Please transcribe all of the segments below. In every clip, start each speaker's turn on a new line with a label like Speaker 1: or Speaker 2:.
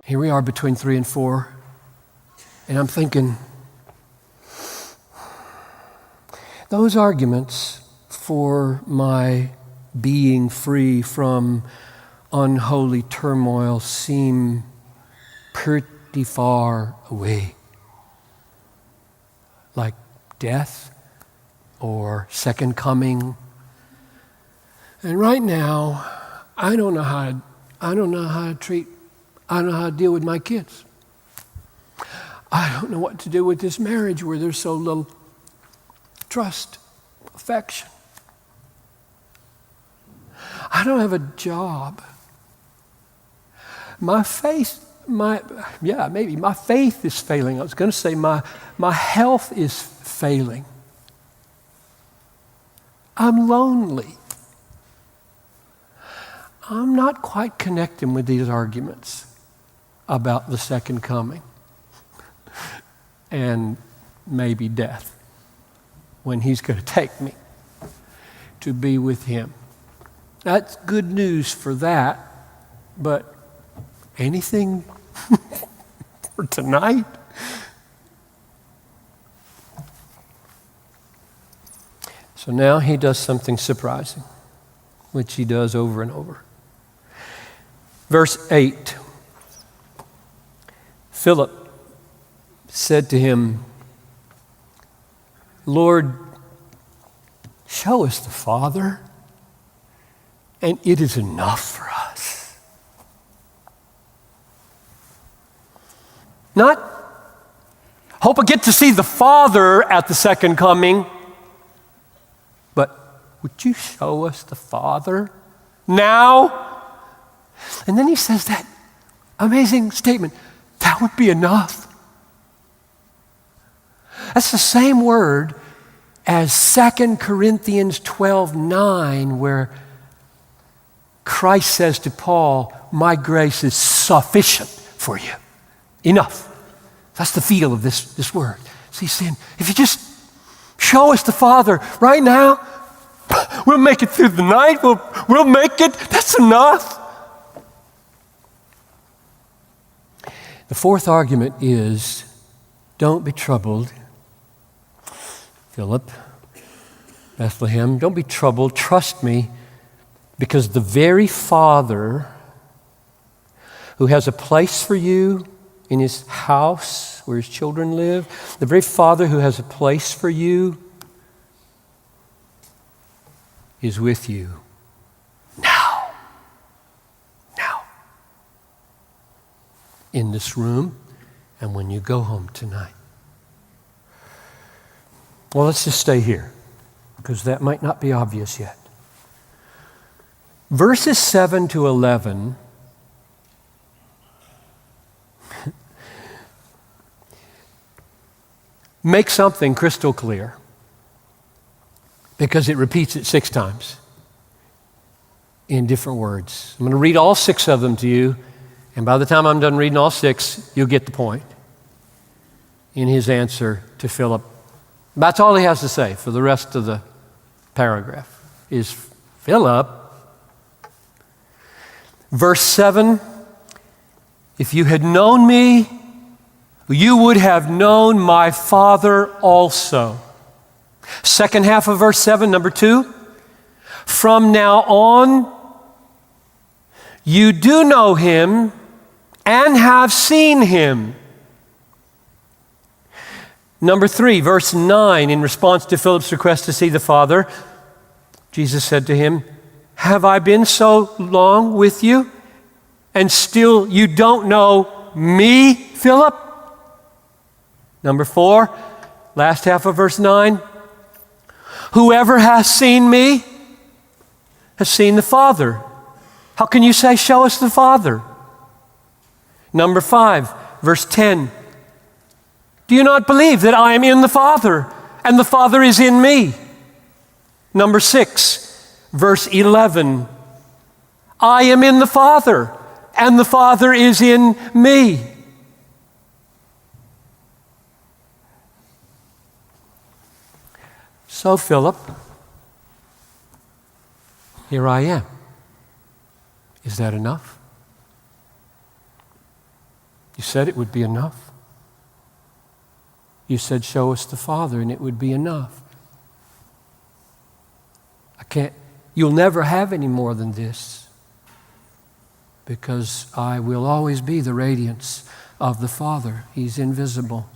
Speaker 1: Here we are between 3 and 4, and I'm thinking, those arguments for my being free from unholy turmoil seem pretty far away, like death or second coming. And right now, I don't know how to deal with my kids. I don't know what to do with this marriage where there's so little trust, affection. I don't have a job. My faith is failing. I was going to say my health is failing. I'm lonely. I'm not quite connecting with these arguments about the second coming and maybe death when He's going to take me to be with Him. That's good news for that, but anything for tonight? So now He does something surprising, which He does over and over. Verse 8, Philip said to Him, Lord, show us the Father, and it is enough for us. Not, hope I get to see the Father at the second coming, but would you show us the Father now? And then He says that amazing statement, that would be enough. That's the same word as 2 Corinthians 12:9, where Christ says to Paul, my grace is sufficient for you. Enough. That's the feel of this word. So He's saying, if you just show us the Father right now, we'll make it through the night. We'll make it. That's enough. The fourth argument is, don't be troubled. Philip, Bethlehem, don't be troubled. Trust me, because the very Father who has a place for you in His house where His children live, the very Father who has a place for you is with you now. Now. In this room and when you go home tonight. Well, let's just stay here because that might not be obvious yet. Verses 7 to 11 make something crystal clear because it repeats it 6 times in different words. I'm going to read all 6 of them to you, and by the time I'm done reading all 6, you'll get the point in His answer to Philip. That's all He has to say for the rest of the paragraph is, Philip. Verse 7, if you had known me, you would have known my Father also. Second half of verse 7, number 2, from now on, you do know Him and have seen Him. Number 3, verse 9, in response to Philip's request to see the Father, Jesus said to him, have I been so long with you, and still you don't know me, Philip? Number 4, last half of verse 9, whoever has seen me has seen the Father. How can you say, show us the Father? Number 5, verse 10, do you not believe that I am in the Father and the Father is in me? Number 6, verse 11, I am in the Father and the Father is in me. So, Philip, here I am. Is that enough? You said it would be enough. You said, show us the Father, and it would be enough. You'll never have any more than this, because I will always be the radiance of the Father. He's invisible.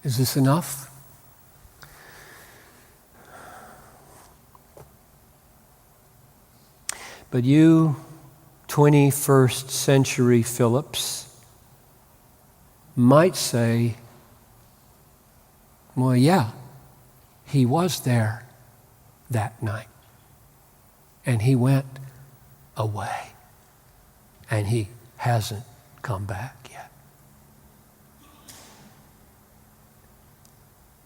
Speaker 1: Is this enough? But you 21st century Phillips might say, well, yeah, he was there that night. And he went away. And he hasn't come back yet.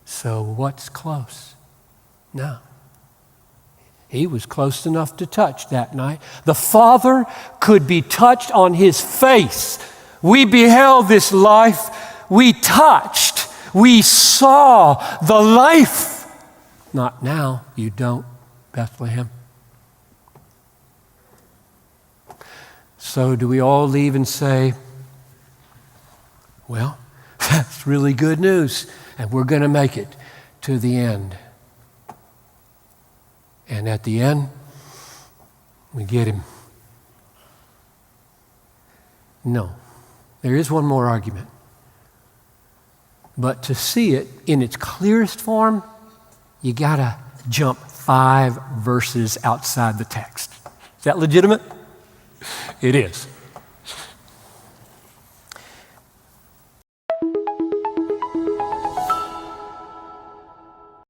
Speaker 1: So what's close? No. He was close enough to touch that night. The Father could be touched on his face. We beheld this life. We touched. We saw the life. Not now. You don't, Bethlehem. So do we all leave and say, well, that's really good news, and we're going to make it to the end. And at the end, we get him. No. There is one more argument. But to see it in its clearest form, you got to jump 5 verses outside the text. Is that legitimate? It is.